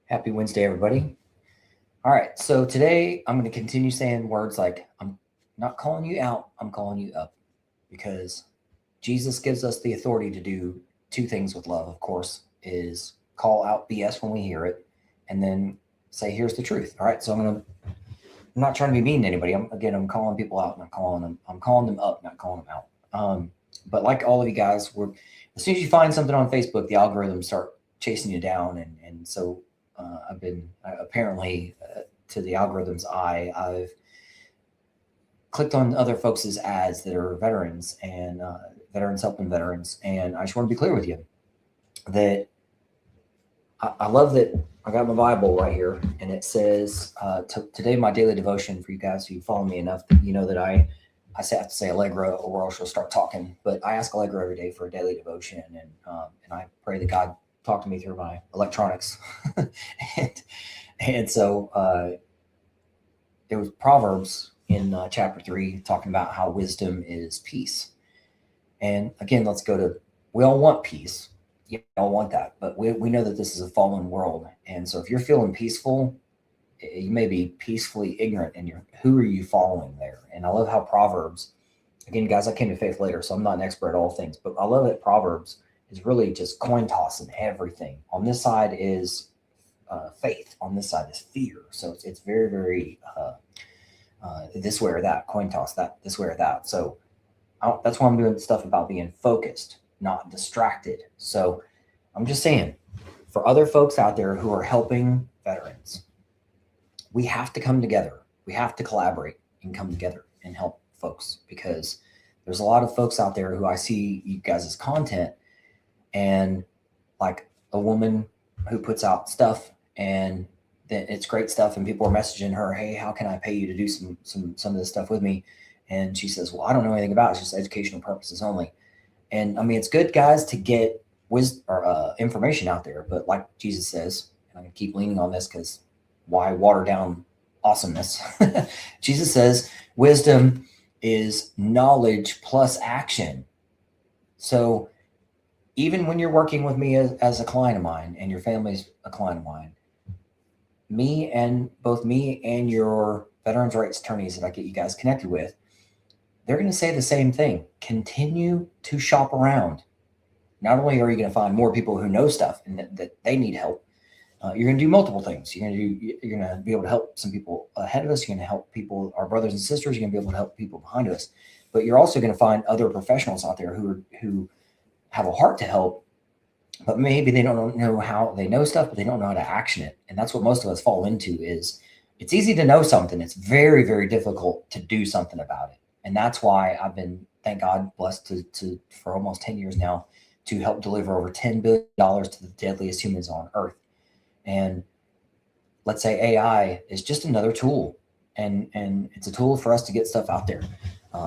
Happy Wednesday, everybody. All right, so today I'm going to continue saying words like, I'm not calling you out, I'm calling you up, because Jesus gives us the authority to do two things with love, of course, is call out BS when we hear it, and then say, here's the truth. All right, so I'm not trying to be mean to anybody. I'm calling people out, and I'm calling them up, not calling them out. But like all of you guys, as soon as you find something on Facebook, the algorithms start chasing you down, and so I've been apparently to the algorithm's eye, I've clicked on other folks' ads that are veterans and veterans helping veterans, and I just want to be clear with you that I love that I got my Bible right here, and it says today my daily devotion for you guys who follow me enough that you know that I have to say Allegra or else she'll start talking. But I ask Allegra every day for a daily devotion, and I pray that God talk to me through my electronics, and so it was Proverbs in chapter 3 talking about how wisdom is peace. And again, we all want peace. You all want that, but we know that this is a fallen world, and so if you're feeling peaceful, you may be peacefully ignorant in who are you following there. And I love how Proverbs, again, guys, I came to faith later, so I'm not an expert at all things, but I love that Proverbs is really just coin tossing everything. On this side is faith, on this side is fear, so it's very, very this way or that, coin toss, that this way or that. So that's why I'm doing stuff about being focused, not distracted. So I'm just saying, for other folks out there who are helping veterans, we have to come together. We have to collaborate and come together and help folks, because there's a lot of folks out there who I see you guys' content, and like a woman who puts out stuff and then it's great stuff, and people are messaging her, hey, how can I pay you to do some of this stuff with me? And she says, well, I don't know anything about it. It's just educational purposes only. And I mean, it's good, guys, to get wisdom or information out there. But like Jesus says, and I'm going to keep leaning on this because why water down awesomeness? Jesus says wisdom is knowledge plus action. So even when you're working with me as a client of mine, and your family's a client of mine, both me and your veterans rights attorneys that I get you guys connected with, they're going to say the same thing. Continue to shop around. Not only are you going to find more people who know stuff and that they need help, you're going to do multiple things. You're going to be able to help some people ahead of us. You're going to help people, our brothers and sisters. You're going to be able to help people behind us. But you're also going to find other professionals out there who have a heart to help, but maybe they don't know how. They know stuff, but they don't know how to action it. And that's what most of us fall into. Is it's easy to know something. It's very, very difficult to do something about it. And that's why I've been, thank God, blessed to for almost 10 years now to help deliver over $10 billion to the deadliest humans on earth. And let's say AI is just another tool, and it's a tool for us to get stuff out there,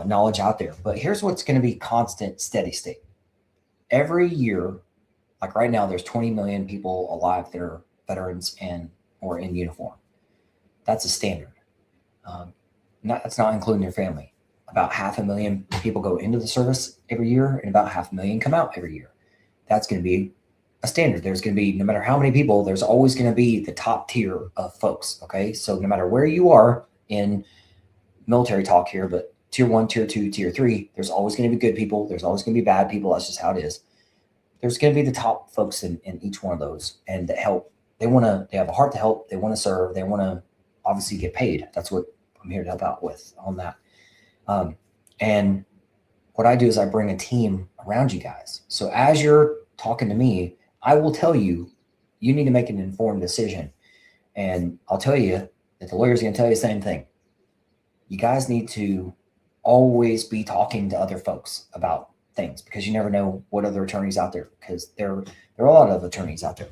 knowledge out there. But here's what's going to be constant, steady state. Every year, like right now, there's 20 million people alive that are veterans or in uniform. That's a standard. That's not including their family. About 500,000 people go into the service every year, and about 500,000 come out every year. That's going to be a standard. There's going to be, no matter how many people, there's always going to be the top tier of folks. Okay, so no matter where you are in military talk here, but tier 1, tier 2, tier 3, there's always going to be good people. There's always going to be bad people. That's just how it is. There's going to be the top folks in each one of those, and that help. They have a heart to help. They want to serve. They want to obviously get paid. That's what I'm here to help out with on that. And what I do is I bring a team around you guys. So as you're talking to me, I will tell you, you need to make an informed decision. And I'll tell you that the lawyer's going to tell you the same thing. You guys need to always be talking to other folks about things, because you never know what other attorneys out there, because there are a lot of attorneys out there,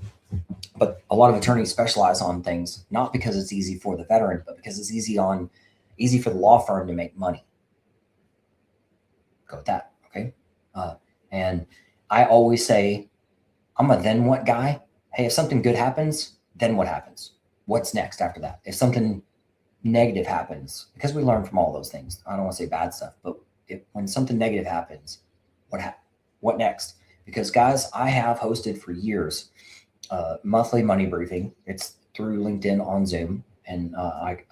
but a lot of attorneys specialize on things, not because it's easy for the veteran, but because it's easy for the law firm to make money. Go with that. Okay. And I always say, I'm a then what guy. Hey, if something good happens, then what happens? What's next after that? If something negative happens, because we learn from all those things, I don't want to say bad stuff, but when something negative happens, what next? Because guys, I have hosted for years monthly money briefing. It's through LinkedIn on Zoom, and I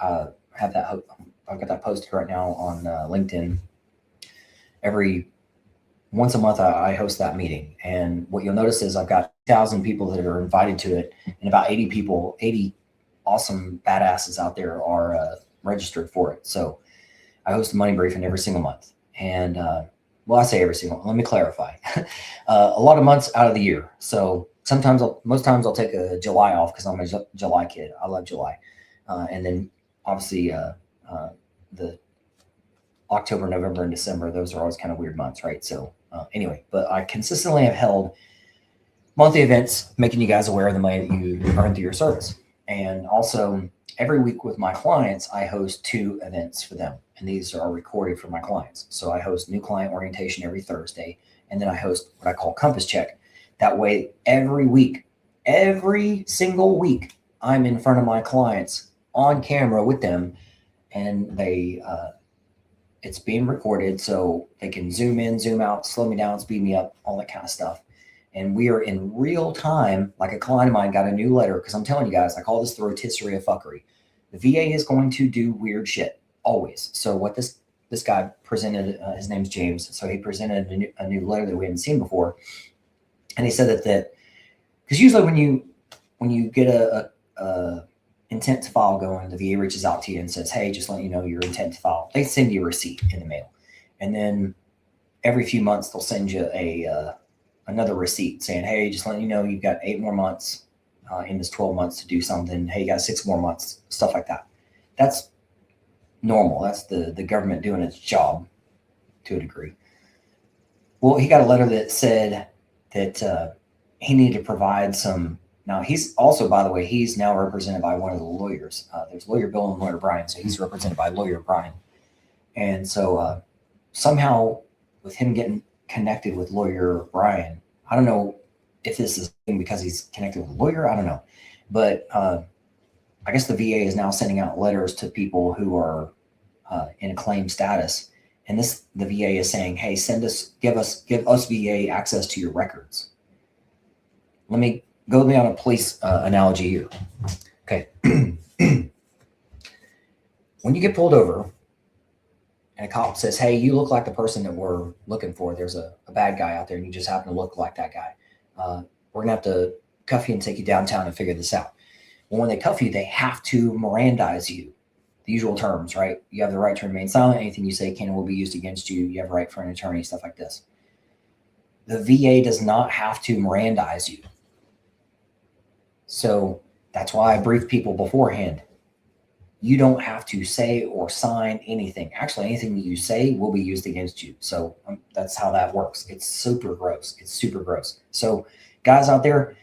have that. I've got that posted right now on LinkedIn. Every once a month, I host that meeting, and what you'll notice is I've got 1,000 people that are invited to it, and about 80 awesome badasses out there are registered for it. So I host a money briefing every single month, and well, I say every single. Let me clarify. A lot of months out of the year. So most times I'll take a July off because I'm a July kid. I love July, and then obviously the October, November, and December. Those are always kind of weird months, right? So anyway, but I consistently have held monthly events, making you guys aware of the money that you earn through your service, and also every week with my clients, I host 2 events for them, and these are recorded for my clients. So I host new client orientation every Thursday, and then I host what I call Compass Check. That way, every single week, I'm in front of my clients on camera with them, and it's being recorded so they can zoom in, zoom out, slow me down, speed me up, all that kind of stuff. And we are in real time. Like a client of mine got a new letter, because I'm telling you guys, I call this the rotisserie of fuckery. The VA is going to do weird shit always. So what this guy presented, his name's James. So he presented a new letter that we hadn't seen before, and he said that because usually when you get a intent to file going, the VA reaches out to you and says, "Hey, just let you know your intent to file." They send you a receipt in the mail, and then every few months they'll send you another receipt saying, "Hey, just letting you know you've got 8 more months in this 12 months to do something. Hey, you got 6 more months," stuff like that. That's normal. That's the government doing its job to a degree. Well, he got a letter that said that he needed to provide some. Now, he's also, by the way, he's now represented by one of the lawyers. There's Lawyer Bill and Lawyer Brian, so he's represented by Lawyer Brian. And so somehow with him getting connected with Lawyer Brian, I don't know if this is because he's connected with a lawyer, I don't know. But I guess the VA is now sending out letters to people who are in a claim status. And the VA is saying, "Hey, give us VA access to your records." Let me go down a police analogy here. Okay. When you get pulled over and a cop says, "Hey, you look like the person that we're looking for. There's a bad guy out there and you just happen to look like that guy. We're going to have to cuff you and take you downtown and figure this out." Well, when they cuff you, they have to Mirandize you. The usual terms, right? You have the right to remain silent. Anything you say can and will be used against you. You have a right for an attorney, stuff like this. The VA does not have to Mirandize you. So that's why I brief people beforehand. You don't have to say or sign anything. Actually, anything that you say will be used against you. So that's how that works. It's super gross. It's super gross. So guys out there,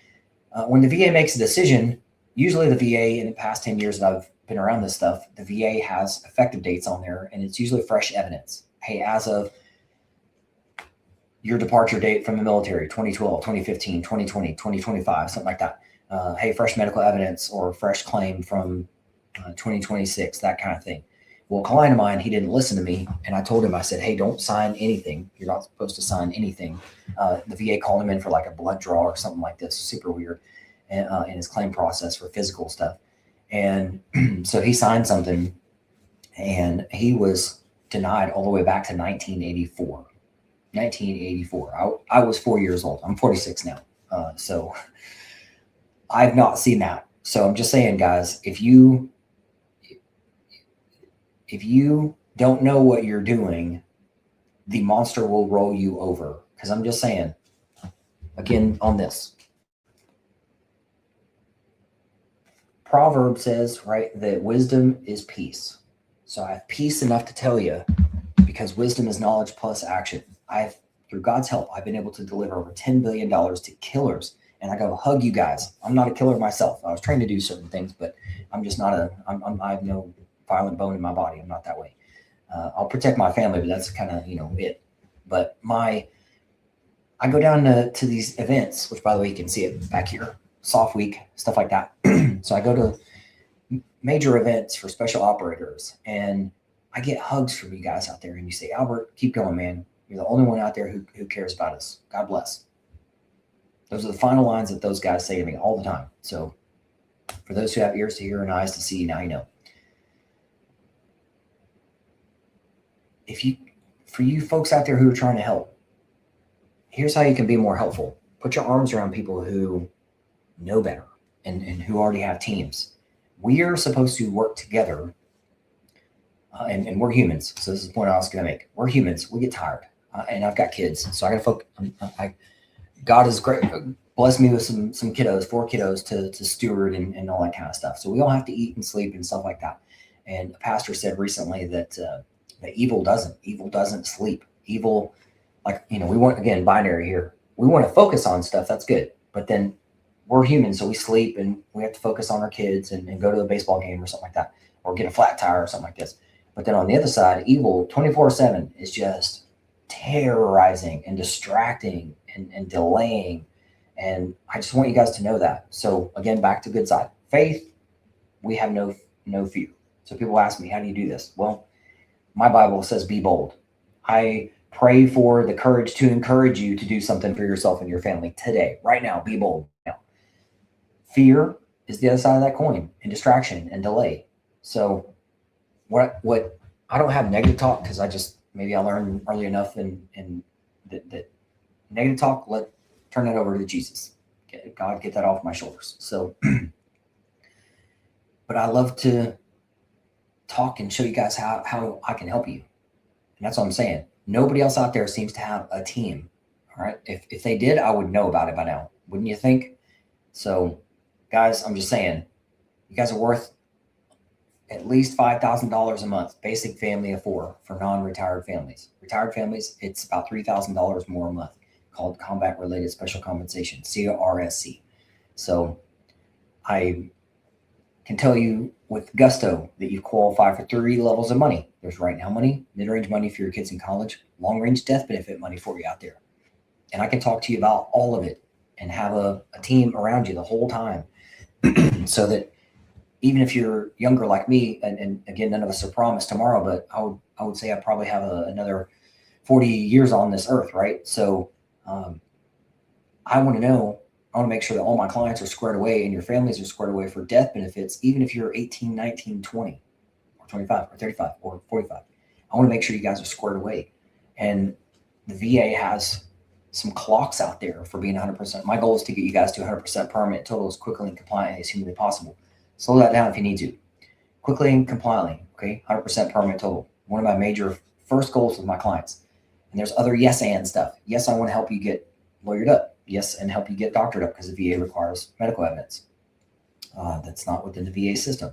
when the VA makes a decision, usually the VA in the past 10 years that I've been around this stuff, the VA has effective dates on there, and it's usually fresh evidence. Hey, as of your departure date from the military, 2012, 2015, 2020, 2025, something like that. Hey, fresh medical evidence or fresh claim from 2026, that kind of thing. Well, a client of mine, he didn't listen to me, and I told him, I said, "Hey, don't sign anything. You're not supposed to sign anything." The VA called him in for like a blood draw or something like this, super weird, in his claim process for physical stuff. And so he signed something, and he was denied all the way back to 1984. 1984. I was 4 years old. I'm 46 now. So I've not seen that. So I'm just saying, guys, if you don't know what you're doing, the monster will roll you over. Because I'm just saying, again, on this. Proverbs says, right, that wisdom is peace. So I have peace enough to tell you, because wisdom is knowledge plus action. Through God's help, I've been able to deliver over $10 billion to killers. And I go hug you guys. I'm not a killer myself. I was trained to do certain things, but I'm just not I have no violent bone in my body. I'm not that way. I'll protect my family, but that's kind of, it. But I go down to these events, which by the way, you can see it back here, soft week, stuff like that. So I go to major events for special operators, and I get hugs from you guys out there, and you say, "Albert, keep going, man. You're the only one out there who cares about us. God bless." Those are the final lines that those guys say to me all the time. So for those who have ears to hear and eyes to see, now you know. For you folks out there who are trying to help, here's how you can be more helpful. Put your arms around people who know better and who already have teams. We are supposed to work together, and we're humans. So this is the point I was going to make. We're humans. We get tired, and I've got kids, so I got to focus. God has blessed me with some kiddos, 4 kiddos to steward and all that kind of stuff. So we all have to eat and sleep and stuff like that. And a pastor said recently that evil doesn't sleep. Evil, like, we want, again, binary here. We want to focus on stuff. That's good. But then we're human, so we sleep and we have to focus on our kids and go to a baseball game or something like that, or get a flat tire or something like this. But then on the other side, evil 24/7 is just terrorizing and distracting and delaying. And I just want you guys to know that. So again, back to good side. Faith, we have no fear. So people ask me, how do you do this? Well, my Bible says be bold. I pray for the courage to encourage you to do something for yourself and your family today, right now. Be bold. Now, fear is the other side of that coin, and distraction and delay. So what I don't have negative talk, because maybe I learned early enough and that negative talk, turn that over to Jesus. God, get that off my shoulders. So, but I love to talk and show you guys how I can help you. And that's what I'm saying. Nobody else out there seems to have a team. All right. If they did, I would know about it by now. Wouldn't you think? So guys, I'm just saying, you guys are worth at least $5,000 a month, basic family of 4 for non-retired families. Retired families, it's about $3,000 more a month, called Combat Related Special Compensation, CRSC. So I can tell you with gusto that you qualify for 3 levels of money. There's right now money, mid-range money for your kids in college, long-range death benefit money for you out there. And I can talk to you about all of it and have a team around you the whole time so that even if you're younger like me, and again, none of us are promised tomorrow, but I would say I probably have another 40 years on this earth, right? So I want to make sure that all my clients are squared away and your families are squared away for death benefits, even if you're 18, 19, 20, or 25, or 35, or 45. I want to make sure you guys are squared away. And the VA has some clocks out there for being 100%. My goal is to get you guys to 100% permanent total as quickly and compliantly as humanly possible. Slow that down if you need to. Quickly and compliantly, okay? 100% permanent total. One of my major first goals with my clients. And there's other yes and stuff. Yes, I want to help you get lawyered up. Yes, and help you get doctored up because the VA requires medical evidence. That's not within the VA system.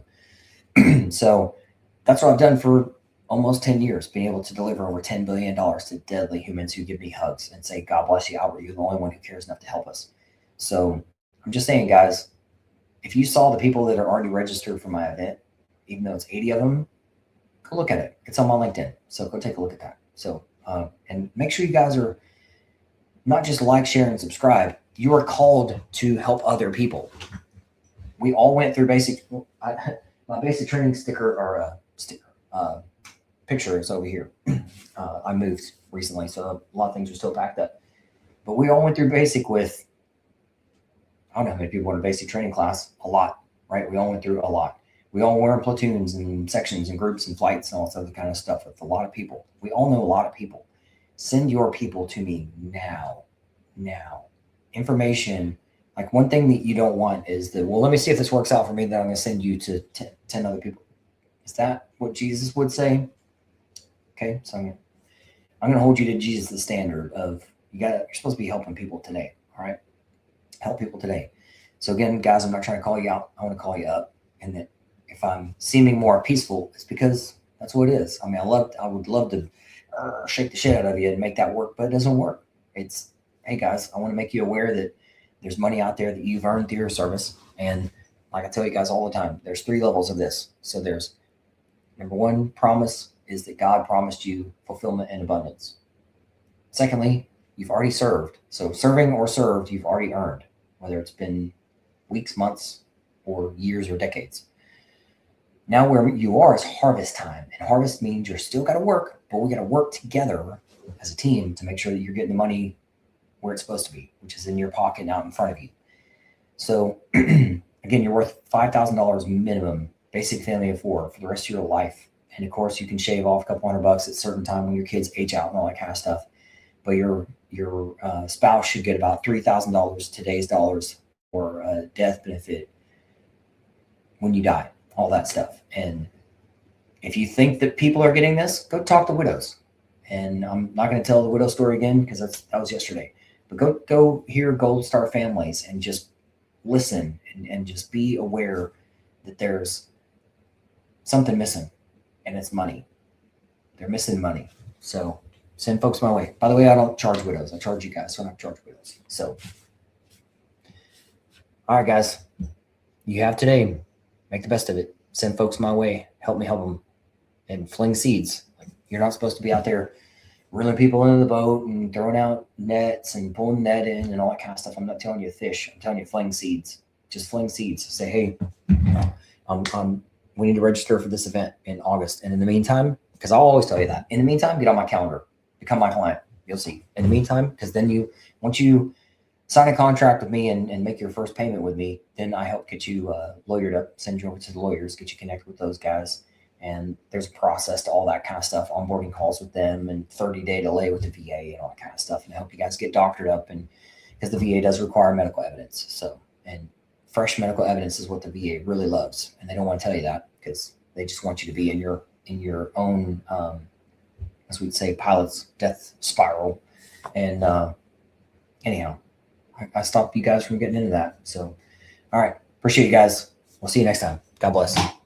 So that's what I've done for almost 10 years, being able to deliver over $10 billion to deadly humans who give me hugs and say, God bless you, Albert, you're the only one who cares enough to help us. So I'm just saying, guys, if you saw the people that are already registered for my event, even though it's 80 of them, go look at it. It's on my LinkedIn. So go take a look at that. So, and make sure you guys are not just like, share, and subscribe. You are called to help other people. We all went through my basic training picture is over here. I moved recently, so a lot of things are still packed up. But we all went through basic with, I don't know how many people went to basic training class. A lot, right? We all went through a lot. We all were in platoons and sections and groups and flights and all this other kind of stuff with a lot of people. We all know a lot of people. Send your people to me now. Information. Like, one thing that you don't want is that, well, let me see if this works out for me, then I'm going to send you to 10 other people. Is that what Jesus would say? Okay, so I'm going to hold you to Jesus, the standard of you're supposed to be helping people today. All right, help people today. So again, guys, I'm not trying to call you out. I want to call you up, and that if I'm seeming more peaceful, it's because that's what it is. I mean, I would love to shake the shit out of you and make that work, but it doesn't work. It's, hey guys, I want to make you aware that there's money out there that you've earned through your service, and like I tell you guys all the time, there's 3 levels of this. So there's number 1 promise is that God promised you fulfillment and abundance. Secondly, you've already served. So serving or served, you've already earned, whether it's been weeks, months, or years or decades. Now where you are is harvest time. And harvest means you're still got to work, but we got to work together as a team to make sure that you're getting the money where it's supposed to be, which is in your pocket and out in front of you. So again, you're worth $5,000 minimum, basic family of four for the rest of your life. And of course, you can shave off a couple $100 at a certain time when your kids age out and all that kind of stuff. But your spouse should get about $3,000 today's dollars for a death benefit when you die, all that stuff. And if you think that people are getting this, go talk to widows. And I'm not going to tell the widow story again because that was yesterday. But go hear Gold Star families and just listen and just be aware that there's something missing, and it's money. They're missing money. So send folks my way. By the way, I don't charge widows. I charge you guys, so I don't charge widows. So, all right, guys, you have today. Make the best of it. Send folks my way. Help me help them. And fling seeds. Like, you're not supposed to be out there reeling people into the boat and throwing out nets and pulling the net in and all that kind of stuff. I'm not telling you to fish. I'm telling you to fling seeds. Just fling seeds. Say, hey, we need to register for this event in August. And in the meantime, because I'll always tell you that, in the meantime, get on my calendar. Become my client. You'll see. In the meantime, because then once you sign a contract with me and make your first payment with me, then I help get you lawyered up, send you over to the lawyers, get you connected with those guys. And there's a process to all that kind of stuff, onboarding calls with them and 30-day delay with the VA and all that kind of stuff, and help you guys get doctored up. And because the VA does require medical evidence. So, and fresh medical evidence is what the VA really loves. And they don't want to tell you that because they just want you to be in your own, as we'd say, pilot's death spiral. And anyhow, I stopped you guys from getting into that. So, all right. Appreciate you guys. We'll see you next time. God bless.